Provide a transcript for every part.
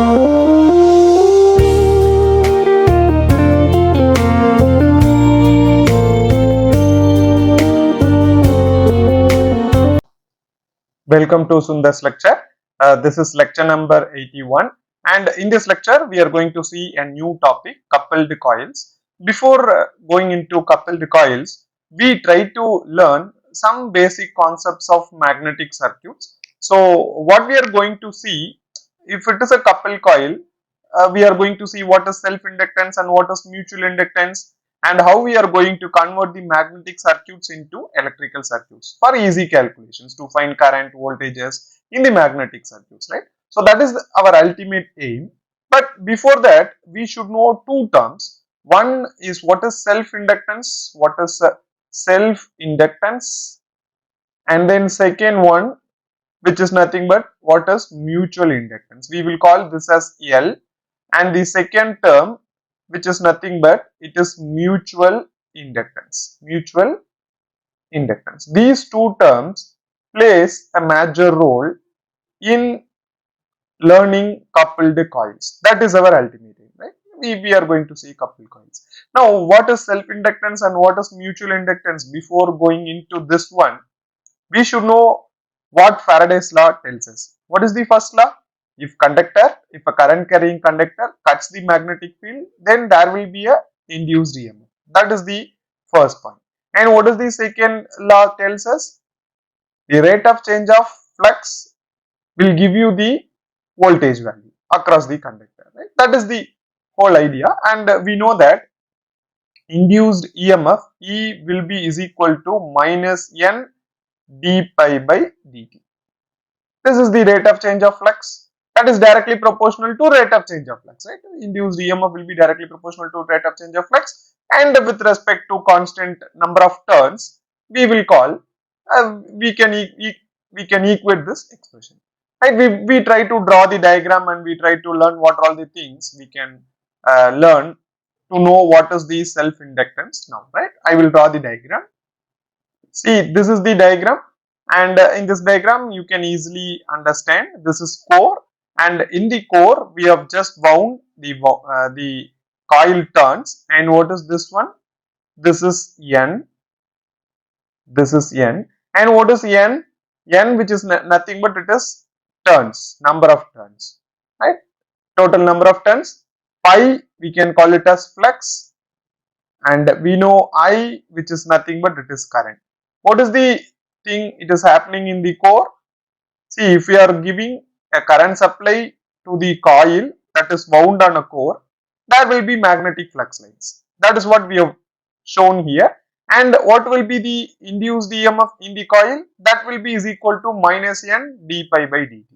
Welcome to Sundar's lecture. This is lecture number 81, and in this lecture we are going to see a new topic, coupled coils. Before going into coupled coils, we try to learn some basic concepts of magnetic circuits. So what we are going to see, if it is a coupled coil, we are going to see what is self-inductance and what is mutual inductance, and how we are going to convert the magnetic circuits into electrical circuits for easy calculations to find current voltages in the magnetic circuits, right? So that is our ultimate aim. But before that, we should know two terms. One is what is self-inductance, what is self-inductance, and then second one, which is nothing but what is mutual inductance. We will call this as L, and the second term, which is nothing but it is mutual inductance. Mutual inductance. These two terms plays a major role in learning coupled coils. That is our ultimate aim, right? We are going to see coupled coils. Now, what is self-inductance and what is mutual inductance? Before going into this one, we should know what Faraday's law tells us. What is the first law? If a current carrying conductor cuts the magnetic field, then there will be a induced EMF. That is the first point. And what is the second law tells us? The rate of change of flux will give you the voltage value across the conductor. Right? That is the whole idea, and we know that induced EMF E will be is equal to minus N d pi by dt. This is the rate of change of flux that is directly proportional to rate of change of flux, right? Induced EMF will be directly proportional to rate of change of flux, and with respect to constant number of turns, we will call we can equate this expression. Right? We try to draw the diagram and we try to learn what are all the things we can learn to know what is the self inductance now. Right? I will draw the diagram. See, this is the diagram, and in this diagram you can easily understand this is core, and in the core we have just wound the coil turns, and what is this one? This is N, this is N, and what is N? N, which is nothing but it is turns, number of turns, right? Total number of turns. Pi, we can call it as flux, and we know I, which is nothing but it is current. What is the thing it is happening in the core? See, if we are giving a current supply to the coil that is wound on a core, there will be magnetic flux lines. That is what we have shown here. And what will be the induced EMF in the coil? That will be is equal to minus N d pi by dt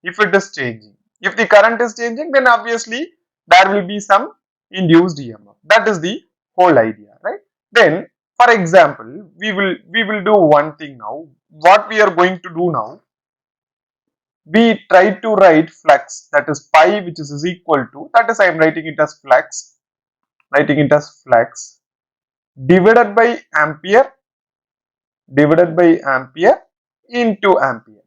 if it is changing. If the current is changing, then obviously there will be some induced EMF. That is the whole idea, right? Then, for example, we will do one thing now. What we are going to do now, we try to write flux, that is pi, which is equal to, that is I am writing it as flux, divided by ampere into ampere.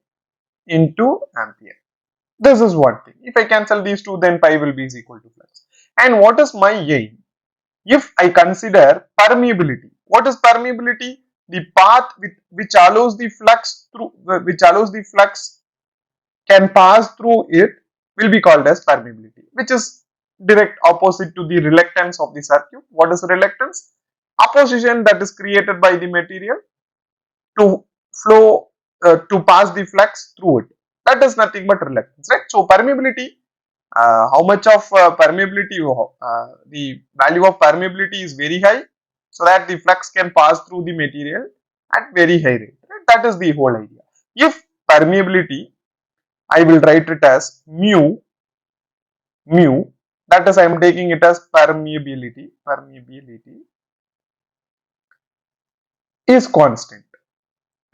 This is one thing. If I cancel these two, then pi will be is equal to flux. And what is my aim? If I consider permeability, what is permeability? The path which allows the flux can pass through it will be called as permeability, which is direct opposite to the reluctance of the circuit. What is reluctance? Opposition that is created by the material to flow to pass the flux through it. That is nothing but reluctance, right? So permeability, how much of permeability, the value of permeability is very high, so that the flux can pass through the material at very high rate. Right? That is the whole idea. If permeability, I will write it as mu, that is I am taking it as permeability is constant.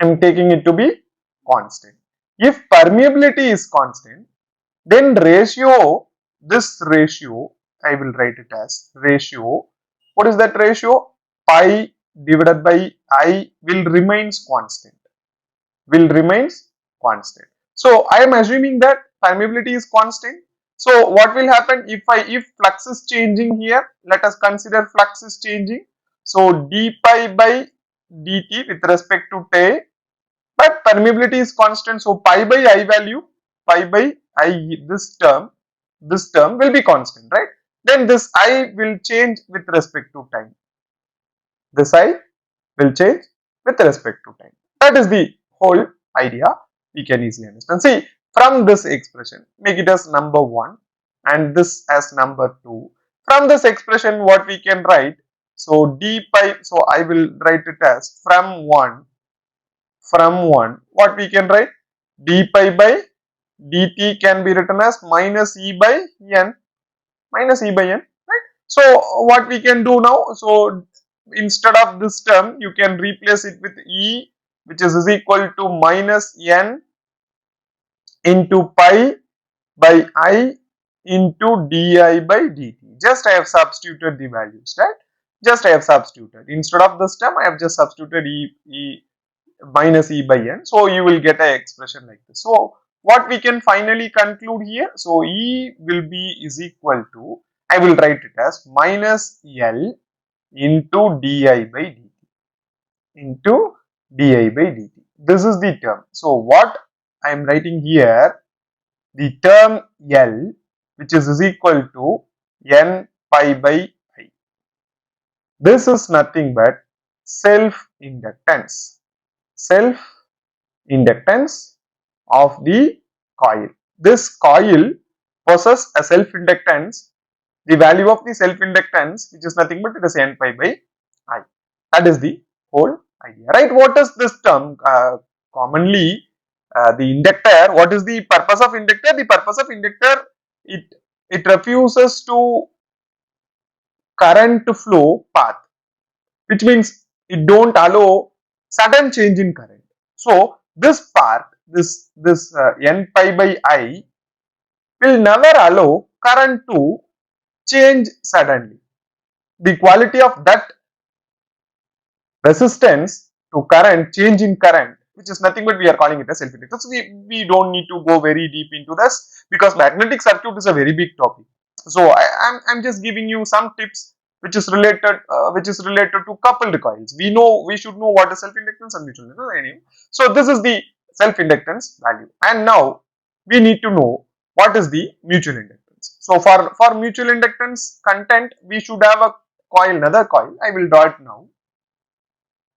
I am taking it to be constant. If permeability is constant, then this ratio, I will write it as ratio. What is that ratio? Pi divided by I will remains constant. So I am assuming that permeability is constant. So what will happen if flux is changing here? Let us consider flux is changing. So d pi by dt with respect to T, but permeability is constant. So pi by I value, pi by I, this term will be constant, right? Then this I will change with respect to time. This I will change with respect to time. That is the whole idea. We can easily understand. See, from this expression, make it as number 1 and this as number 2. From this expression, what we can write? So d pi, so I will write it as from 1, what we can write? D pi by dt can be written as minus e by n, right? So what we can do now? So instead of this term, you can replace it with e, which is equal to minus n into pi by I into di by dt. Just I have substituted the values, right? Just I have substituted. Instead of this term, I have just substituted e minus e by n. So you will get an expression like this. So what we can finally conclude here? So e will be is equal to, I will write it as minus L into di by dt, into di by dt. This is the term. So what I am writing here, the term L, which is equal to n pi by I. This is nothing but self inductance. Self inductance of the coil. This coil possesses a self inductance. The value of the self inductance, which is nothing but it is n pi by I. That is the whole idea, right? What is this term? Commonly, the inductor. What is the purpose of inductor? The purpose of inductor, it refuses to current flow path, which means it don't allow sudden change in current. So this part, this n pi by I will never allow current to change suddenly. The quality of that resistance to current, change in current, which is nothing but we are calling it as self-inductance. So we don't need to go very deep into this because magnetic circuit is a very big topic. So I'm just giving you some tips which is related to coupled coils. We should know what is self-inductance and mutual inductance anyway. So this is the self-inductance value, and now we need to know what is the mutual inductance. So for mutual inductance content, we should have a coil, another coil. I will draw it now.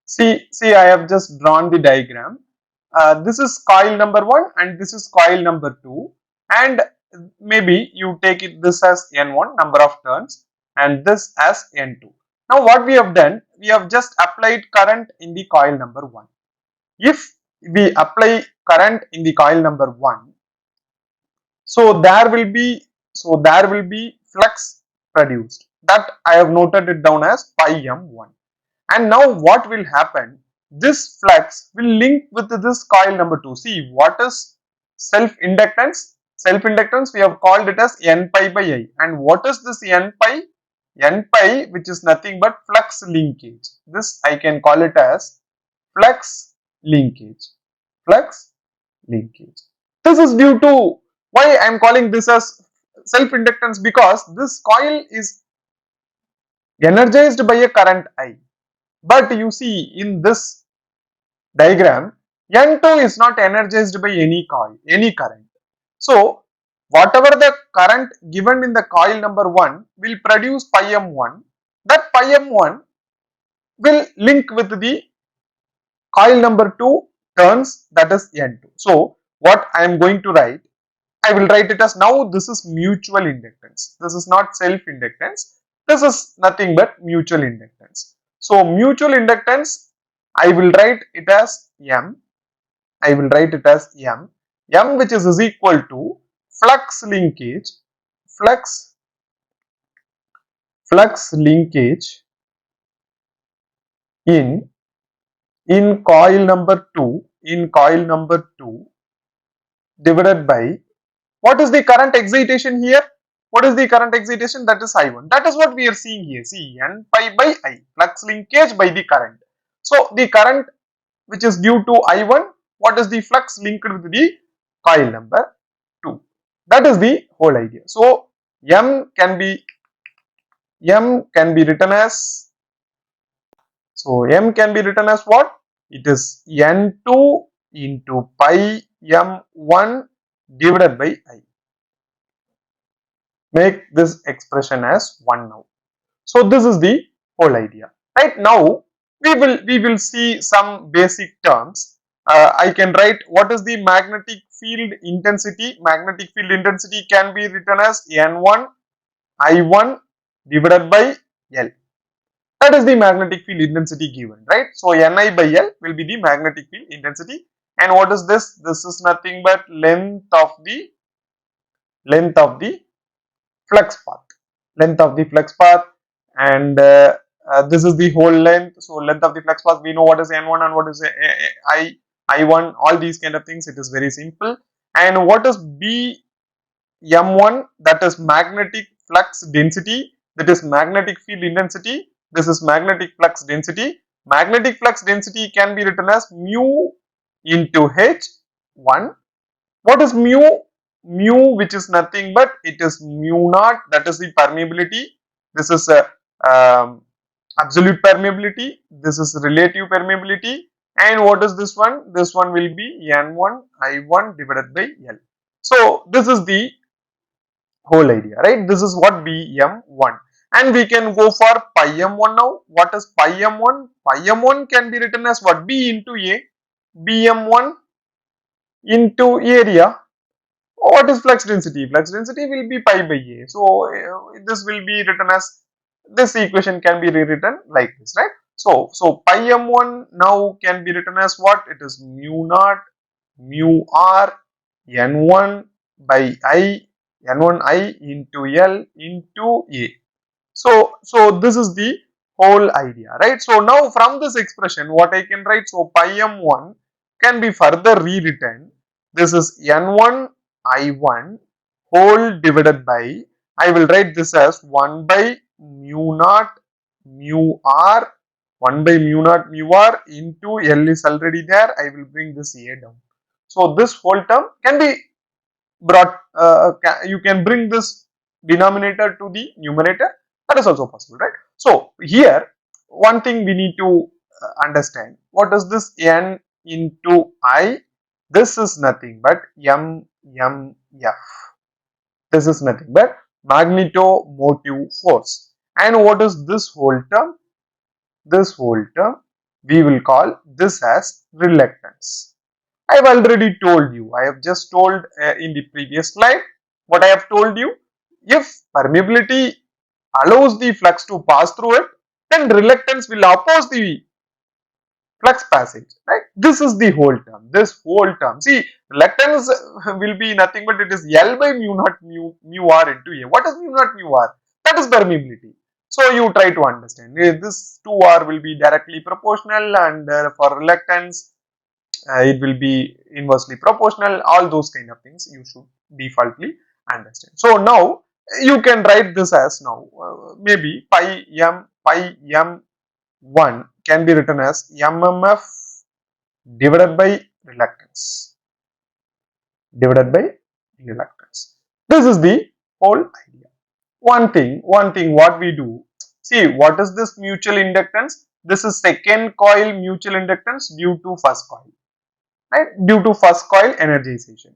See, I have just drawn the diagram. This is coil number 1 and this is coil number 2, and maybe you take it this as N1 number of turns and this as N2. Now what we have done, we have just applied current in the coil number 1. If we apply current in the coil number 1, so there will be flux produced. That I have noted it down as pi m1. And now what will happen? This flux will link with this coil number 2. See, what is self-inductance? Self-inductance, we have called it as n pi by I. And what is this n pi? N pi, which is nothing but flux linkage. This I can call it as flux linkage. Flux linkage. This is due to, why I am calling this as self-inductance, because this coil is energized by a current I. But you see in this diagram, N2 is not energized by any coil, any current. So whatever the current given in the coil number 1 will produce pi m1, that pi m1 will link with the coil number 2 turns, that is N2. So what I am going to write, I will write it as, now this is mutual inductance. This is not self inductance. This is nothing but mutual inductance. So mutual inductance, I will write it as M. I will write it as M. M, which is equal to flux linkage, flux linkage in coil number 2, divided by, what is the current excitation here? What is the current excitation? That is I1. That is what we are seeing here. See, N pi by I, flux linkage by the current. So the current which is due to I1, what is the flux linked with the coil number 2? That is the whole idea. So M can be written as, M can be written as what? It is N2 into pi M1 divided by I. Make this expression as 1 now. So this is the whole idea. Right now we will see some basic terms. I can write what is the magnetic field intensity. Magnetic field intensity can be written as N1 I1 divided by L. That is the magnetic field intensity given, right? So Ni by L will be the magnetic field intensity. And what is this? This is nothing but length of the flux path. Length of the flux path, and this is the whole length. So length of the flux path, we know what is N1 and what is I1, all these kind of things. It is very simple. And what is B M1? That is magnetic flux density, that is magnetic field intensity. This is magnetic flux density. Magnetic flux density can be written as mu into H1. What is mu? Mu, which is nothing but it is mu naught, that is the permeability. This is a absolute permeability, this is relative permeability. And what is this one? This one will be N1 I1 divided by L. So this is the whole idea, right? This is what BM1. And we can go for pi M1 now. What is pi M1? Pi M1 can be written as what? B into A. BM1 into area. What is flux density? Flux density will be pi by A. So this will be written as, this equation can be rewritten like this, right? So pi M1 now can be written as what? It is mu naught mu R N1 by I, N1 I into L into A. So this is the whole idea, right? So now from this expression, what I can write? So pi M1 can be further rewritten. This is N1 I1 whole divided by, I will write this as 1 by mu naught mu R, 1 by mu naught mu R into L is already there. I will bring this A down. So this whole term can be brought, you can bring this denominator to the numerator. That is also possible, right? So here one thing we need to understand, what is this N into I? This is nothing but MMF. This is nothing but magnetomotive force. And what is this whole term? This whole term we will call this as reluctance. I have already told you, I have just told in the previous slide what I have told you. If permeability allows the flux to pass through it, then reluctance will oppose the flux passage, right? This is the whole term, this whole term. See, reluctance will be nothing but it is L by mu naught mu R into A. What is mu naught mu R? That is permeability. So you try to understand. This 2R will be directly proportional, and for reluctance, it will be inversely proportional. All those kind of things you should defaultly understand. So now you can write this as, now maybe pi M1 can be written as MMF divided by reluctance, This is the whole idea. One thing what we do, see, what is this mutual inductance? This is second coil mutual inductance due to first coil, right? Due to first coil energization.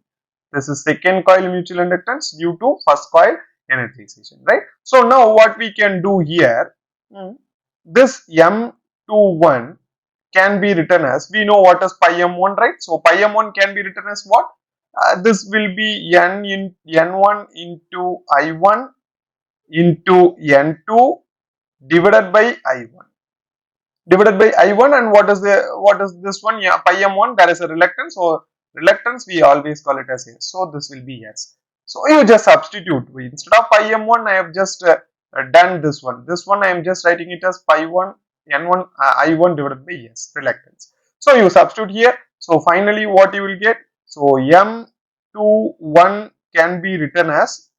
This is second coil mutual inductance due to first coil energization, right? So now what we can do here, this M21 can be written as, we know what is pi M1, right? So pi M1 can be written as what? This will be N1 into I1 into N2 divided by I1. And what is this one? Yeah, pi M1, there is a reluctance. So reluctance we always call it as S. So this will be S. So you just substitute. Instead of pi M1, I have just done this one. This one I am just writing it as pi 1 N1 I1 divided by S, reluctance. So you substitute here. So finally what you will get? So M21 can be written as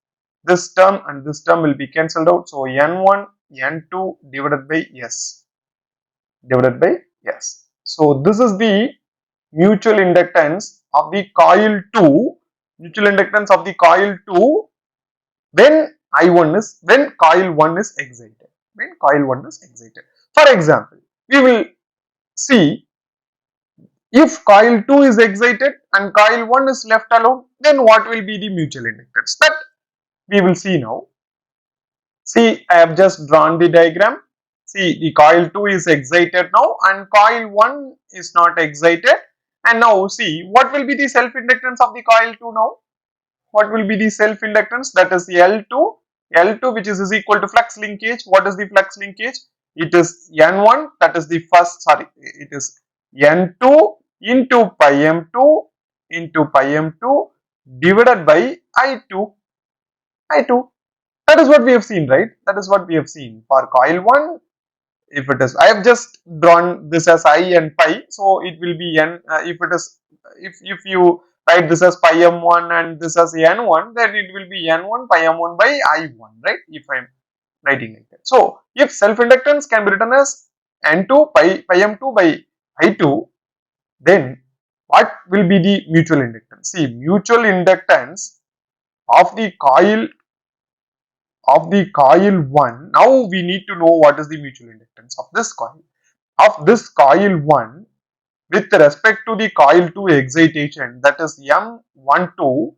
this term, and this term will be cancelled out. So N1 N2 divided by S. So this is the mutual inductance of the coil 2 mutual inductance of the coil 2 when when coil 1 is excited. When coil 1 is excited. For example, we will see if coil 2 is excited and coil 1 is left alone, then what will be the mutual inductance? That we will see now. See, I have just drawn the diagram. See, the coil 2 is excited now and coil 1 is not excited. And now see, what will be the self-inductance of the coil 2 now? What will be the self-inductance? That is L2. L2 which is equal to flux linkage. What is the flux linkage? It is N1, that is the first, sorry, it is N2 into pi M2 into pi M2 divided by I2. I2. That is what we have seen, right? That is what we have seen. For coil 1, if it is, I have just drawn this as I and pi, so it will be N, if it is, if you write this as pi M1 and this as N1, then it will be N1 pi M1 by I1, right? If I am writing like that. So, if self-inductance can be written as N2 pi M2 by I2, then what will be the mutual inductance? See, mutual inductance of the coil 1, now we need to know what is the mutual inductance of this coil. Of this coil 1 with respect to the coil 2 excitation, that is M12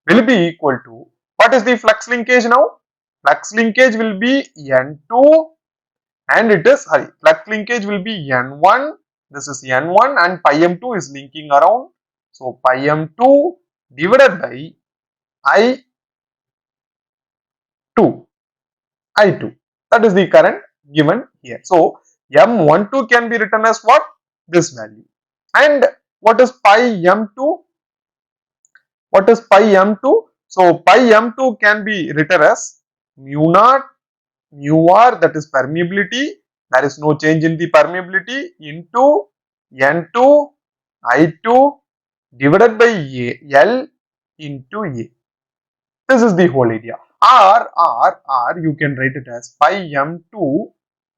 will be equal to, what is the flux linkage now? Flux linkage will be N2 and it is, flux linkage will be N1, this is N1 and pi M2 is linking around. So, pi M2 divided by I2. I2. That is the current given here. So, M12 can be written as what? This value. And what is pi M2? What is pi M2? So, pi M2 can be written as mu naught, mu r, that is permeability. There is no change in the permeability into N2, I2 divided by L into A. This is the whole area. R, you can write it as pi M2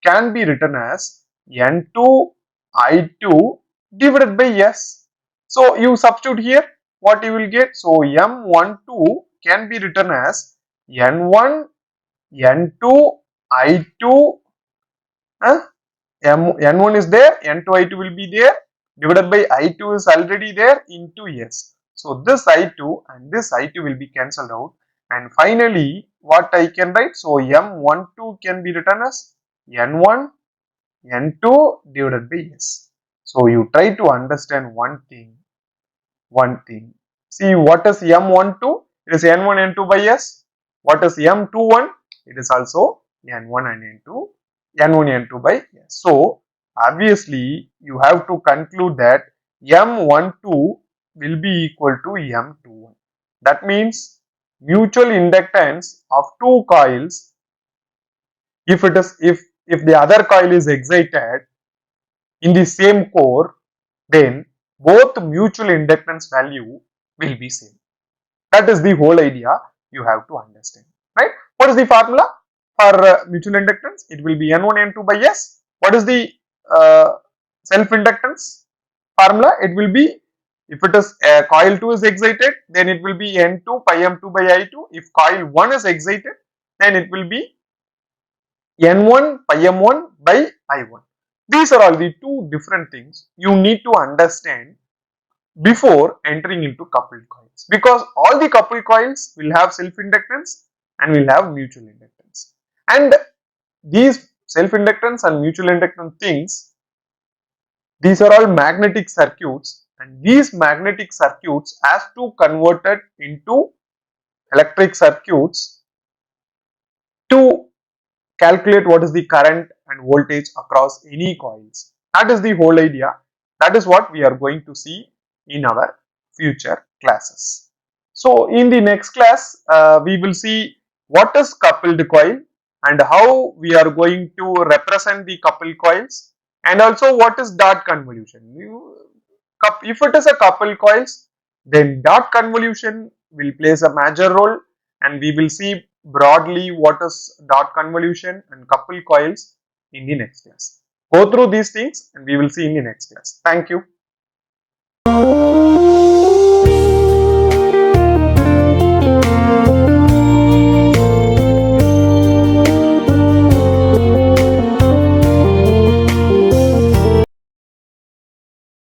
can be written as N2 I2 divided by S. So, you substitute here, what you will get? So, M12 can be written as N1 N2 I2, N1 is there, N2 I2 will be there, divided by I2 is already there into S. So, this I2 and this I2 will be cancelled out. And finally, what I can write? So, M12 can be written as N1 N2 divided by S. So, you try to understand one thing. See, what is M12? It is N1 N2 by S. What is M21? It is also N1 and N2, N1 N2 by S. So, obviously, you have to conclude that M12 will be equal to M21. That means mutual inductance of two coils, if the other coil is excited in the same core, then both mutual inductance value will be same. That is the whole idea you have to understand, right? What is the formula for mutual inductance? It will be N1 N2 by S. What is the self inductance formula? It will be, if it is coil 2 is excited, then it will be N2 pi M2 by I2. If coil 1 is excited, then it will be N1 pi M1 by I1. These are all the two different things you need to understand before entering into coupled coils, because all the coupled coils will have self-inductance and will have mutual inductance, and these self-inductance and mutual inductance things, these are all magnetic circuits, and these magnetic circuits has to converted into electric circuits to calculate what is the current and voltage across any coils. That is the whole idea. That is what we are going to see in our future classes. So, in the next class, we will see what is coupled coil and how we are going to represent the coupled coils, and also what is dot convolution. If it is a coupled coils, then dot convolution will plays a major role, and we will see broadly what is dot convolution and coupled coils in the next class. Go through these things and we will see in the next class. Thank you.